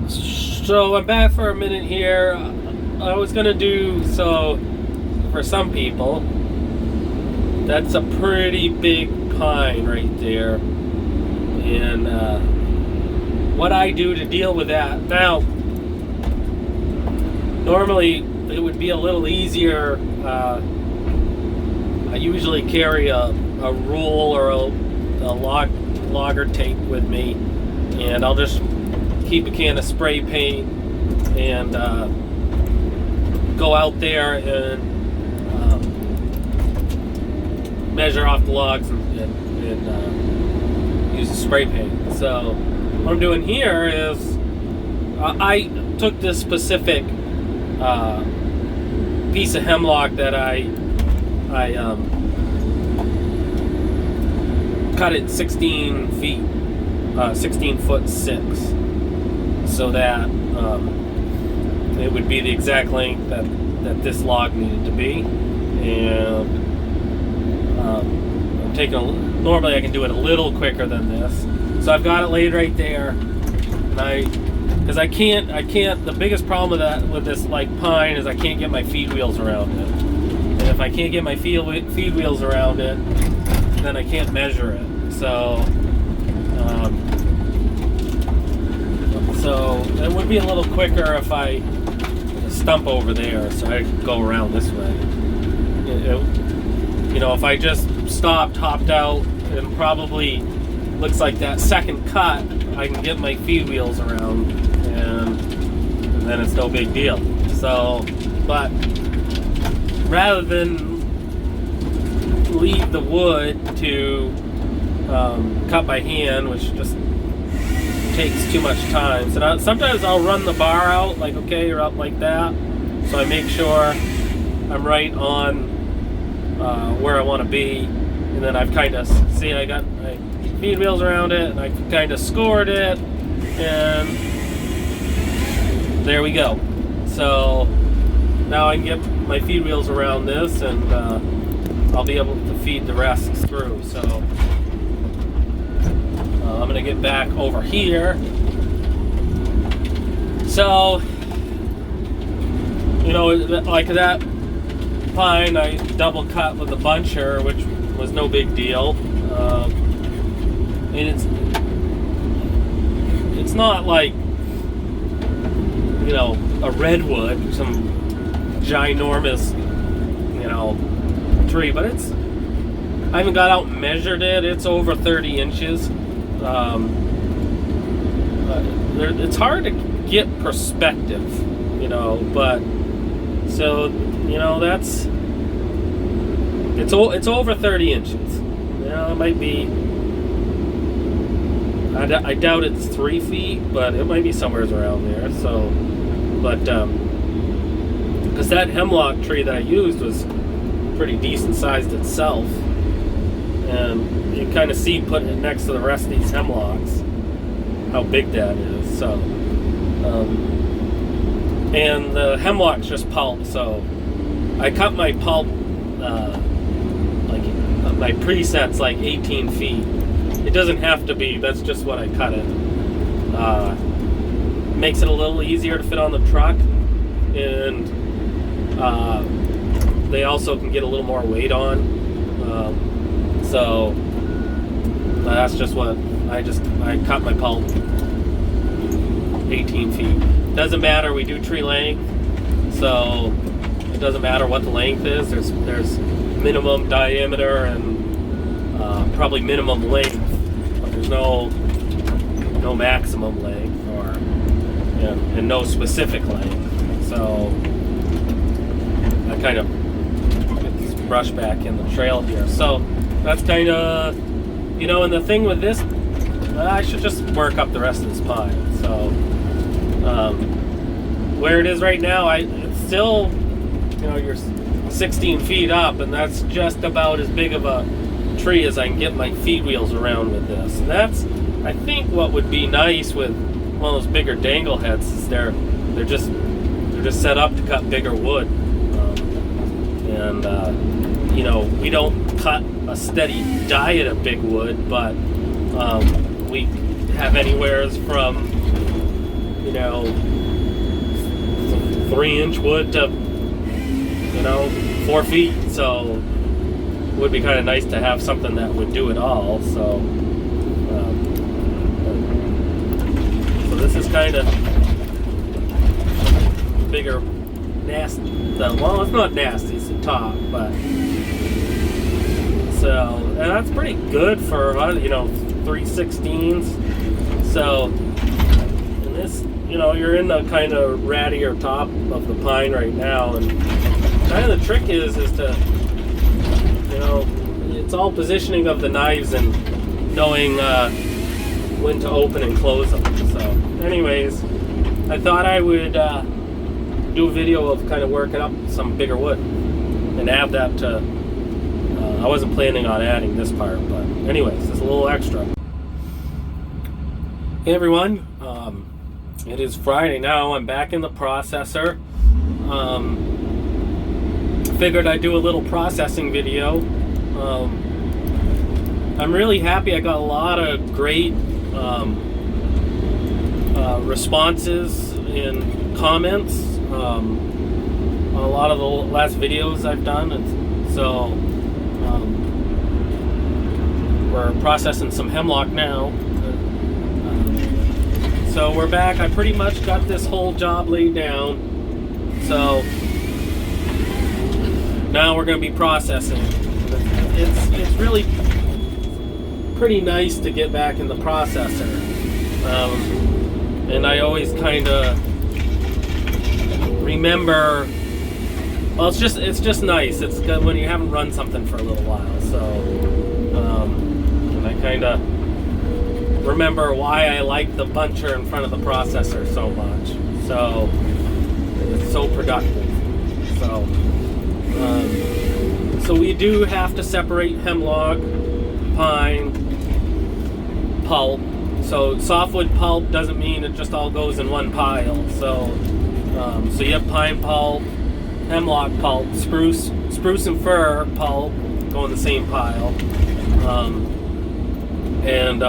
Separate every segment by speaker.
Speaker 1: So I'm back for a minute here. I was gonna do so for some people. That's a pretty big pine right there, and what I do to deal with that now. Normally it would be a little easier. I usually carry a rule or a logger tape with me, and I'll just keep a can of spray paint and go out there and measure off the logs and use the spray paint. So what I'm doing here is I took this specific piece of hemlock that I cut it 16 feet, 16 foot 6. So that it would be the exact length that this log needed to be, and I'm taking. Normally, I can do it a little quicker than this. So I've got it laid right there, because I can't. The biggest problem with this like pine is I can't get my feed wheels around it, and if I can't get my feed wheels around it, then I can't measure it. So it would be a little quicker if I stump over there, so I go around this way. If I just stopped, hopped out, and probably looks like that second cut, I can get my feed wheels around, and then it's no big deal. So, but rather than leave the wood to cut by hand, which just takes too much time. So sometimes I'll run the bar out, like, okay, you're up like that. So I make sure I'm right on where I want to be. And then I've kind of, I got my feed wheels around it, and I kind of scored it. And there we go. So now I can get my feed wheels around this, and I'll be able to feed the rest through. So I'm going to get back over here. So, like that pine, I double cut with a buncher, which was no big deal. And it's not like, a redwood, some ginormous, tree, but I haven't got out and measured it. It's over 30 inches. It's hard to get perspective, but so that's it's over 30 inches. It might be. I doubt it's 3 feet, but it might be somewhere around there. So, but because that hemlock tree that I used was pretty decent sized itself, and you kind of see putting it next to the rest of these hemlocks how big that is. So and the hemlock's just pulp, so I cut my pulp my preset's like 18 feet. It doesn't have to be, that's just what I cut it. Makes it a little easier to fit on the truck, and they also can get a little more weight on. So that's just what I cut my pulp 18 feet. Doesn't matter, we do tree length, so it doesn't matter what the length is. There's minimum diameter and probably minimum length, but there's no maximum length and no specific length. So I kind of get this brush back in the trail here. So that's kind of, and the thing with this, I should just work up the rest of this pine. So where it is right now, it's still, you're 16 feet up, and that's just about as big of a tree as I can get my feed wheels around with this. And that's, I think, what would be nice with one of those bigger dangle heads is they're just set up to cut bigger wood. We don't cut a steady diet of big wood, but we have anywhere from you know, 3-inch wood to, you know, 4 feet. So it would be kind of nice to have something that would do it all. So this is kind of bigger, nasty. Well, it's not nasty, it's the top, but so, and that's pretty good for, you know, 3/16. So, and this, you know, you're in the kind of rattier top of the pine right now, and kind of the trick is to, you know, it's all positioning of the knives and knowing when to open and close them. So, anyways, I thought I would do a video of kind of working up some bigger wood and add that to. I wasn't planning on adding this part, but anyways, it's a little extra. Hey everyone, it is Friday now. I'm back in the processor. Figured I'd do a little processing video. I'm really happy. I got a lot of great responses and comments on a lot of the last videos I've done, and so we're processing some hemlock now. So we're back. I pretty much got this whole job laid down, so now we're going to be processing. It's really pretty nice to get back in the processor, and I always kind of remember. Well, it's just nice. It's good when you haven't run something for a little while. So, and I kind of remember why I like the buncher in front of the processor so much. So it's so productive. So we do have to separate hemlock, pine, pulp. So softwood pulp doesn't mean it just all goes in one pile. So you have pine pulp, hemlock pulp, spruce and fir pulp go in the same pile, and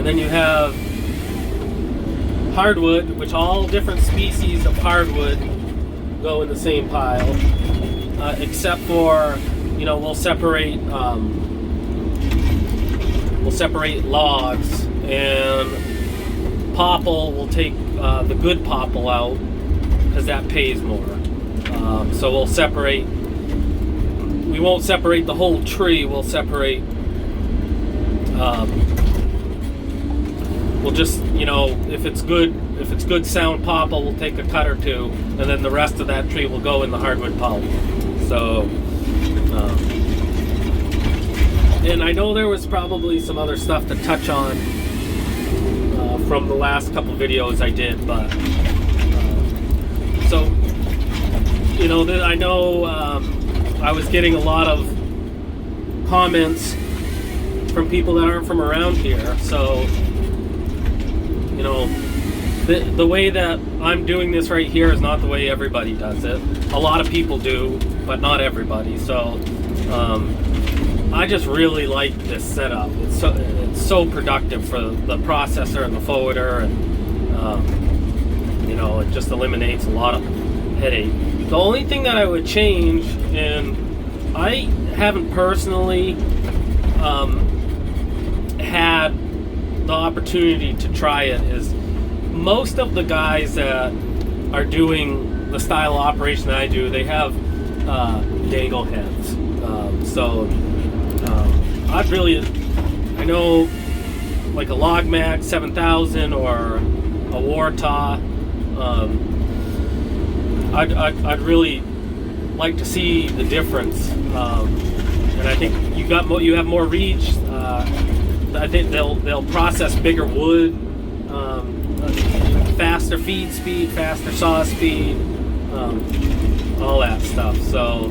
Speaker 1: then you have hardwood, which all different species of hardwood go in the same pile, except for, you know, we'll separate logs, and popple will take the good popple out because that pays more. So we'll separate. We won't separate the whole tree. We'll separate. We'll just, you know, if it's good sound popple, we'll take a cut or two, and then the rest of that tree will go in the hardwood pulp. So, and I know there was probably some other stuff to touch on from the last couple videos I did, but so, you know, I know I was getting a lot of comments from people that aren't from around here. So, you know, the way that I'm doing this right here is not the way everybody does it. A lot of people do, but not everybody. So I just really like this setup. It's so productive for the processor and the forwarder, and you know, it just eliminates a lot of headache. The only thing that I would change, and I haven't personally had the opportunity to try it, is most of the guys that are doing the style of operation that I do, they have dangle heads. I'd really, I know, like a Logmax 7000 or a Wartaw, I'd really like to see the difference, and I think you have more reach. I think they'll process bigger wood, faster feed speed, faster saw speed, all that stuff. So,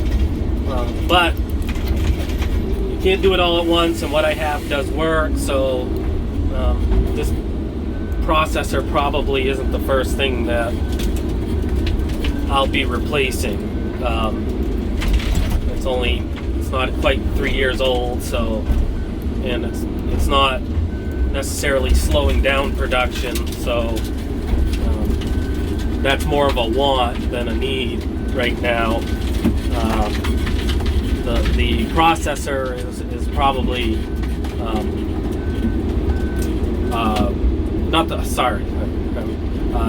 Speaker 1: but you can't do it all at once, and what I have does work. So this processor probably isn't the first thing that I'll be replacing. It's not quite 3 years old, so, and it's not necessarily slowing down production, so that's more of a want than a need right now. The processor is probably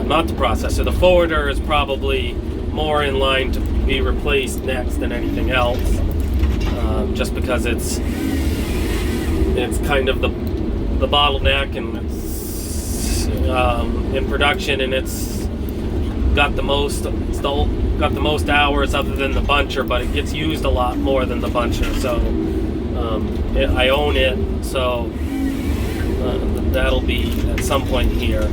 Speaker 1: not the processor. The forwarder is probably more in line to be replaced next than anything else, just because it's kind of the bottleneck, and it's in production, and it's got the most hours other than the buncher, but it gets used a lot more than the buncher. So I own it, so that'll be at some point here.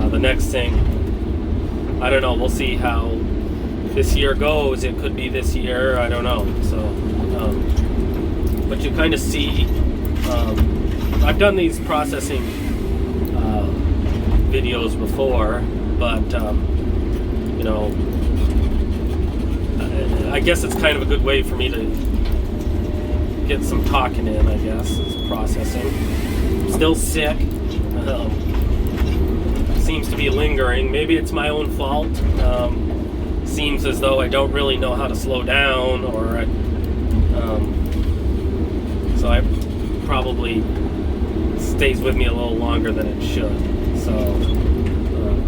Speaker 1: The next thing, I don't know. We'll see how this year goes. It could be this year. I don't know. So, but you kind of see. I've done these processing videos before, but I guess it's kind of a good way for me to get some talking in, I guess, is processing. Still sick. Seems to be lingering. Maybe it's my own fault. Seems as though I don't really know how to slow down, or so I probably stays with me a little longer than it should. So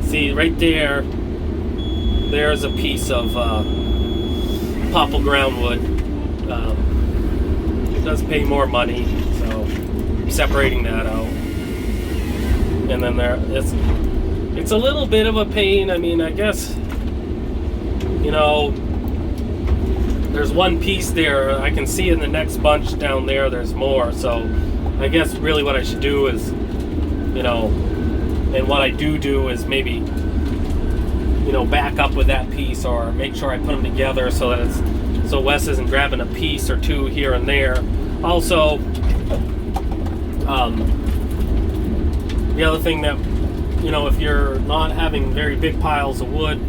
Speaker 1: see right there, there's a piece of popple groundwood. It does pay more money, so I'm separating that out. And then it's a little bit of a pain. I mean, I guess, there's one piece there. I can see in the next bunch down there, there's more. So I guess really what I should do is, and what I do is maybe, back up with that piece, or make sure I put them together so that so Wes isn't grabbing a piece or two here and there. Also, the other thing that, if you're not having very big piles of wood,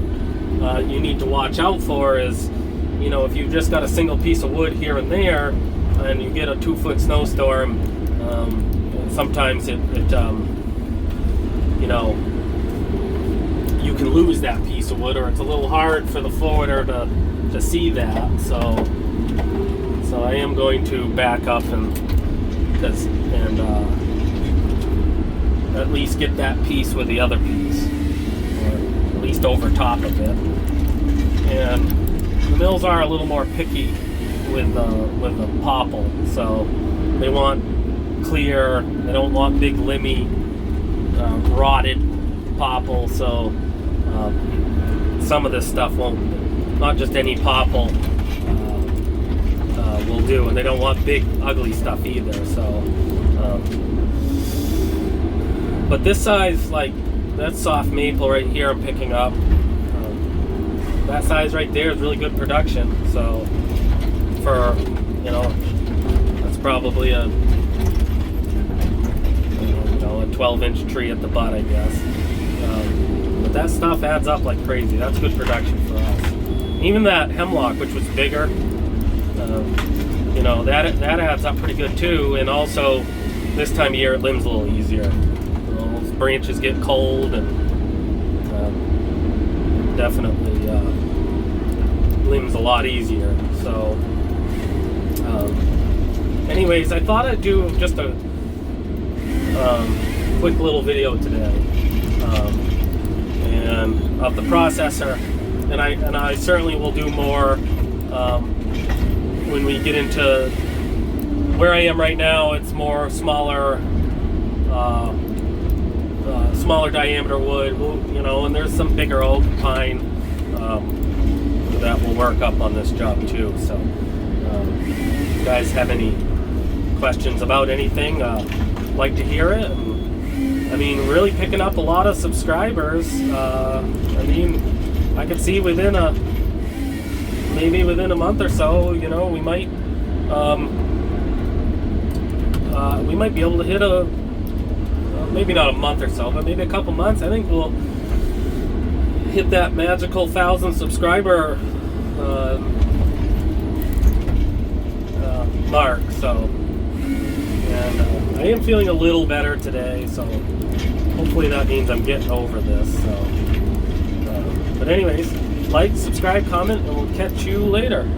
Speaker 1: you need to watch out for is, if you've just got a single piece of wood here and there, and you get a 2-foot snowstorm, sometimes you can lose that piece of wood, or it's a little hard for the forwarder to see that. So I am going to back up and at least get that piece with the other piece, or at least over top of it. And the mills are a little more picky with the popple, so they want clear. They don't want big limby, rotted popple. So some of this stuff won't. Not just any popple will do, and they don't want big, ugly stuff either. So. But this size, like that soft maple right here I'm picking up, that size right there is really good production. So for, that's probably a 12-inch tree at the butt, I guess. But that stuff adds up like crazy. That's good production for us. Even that hemlock, which was bigger, that adds up pretty good too. And also, this time of year it limbs a little easier. Those branches get cold, and definitely limbs a lot easier. So, anyways, I thought I'd do just a quick little video today, and of the processor, and I certainly will do more when we get into where I am right now. It's more smaller diameter wood, and there's some bigger oak, pine, that will work up on this job too. So if you guys have any questions about anything, like to hear it. And, I mean, really picking up a lot of subscribers. I mean, I could see maybe within a month or so, we might be able to hit maybe not a month or so, but maybe a couple months. I think we'll hit that magical 1,000 subscriber mark. So, and I am feeling a little better today, so hopefully that means I'm getting over this. So, but anyways, like, subscribe, comment, and we'll catch you later.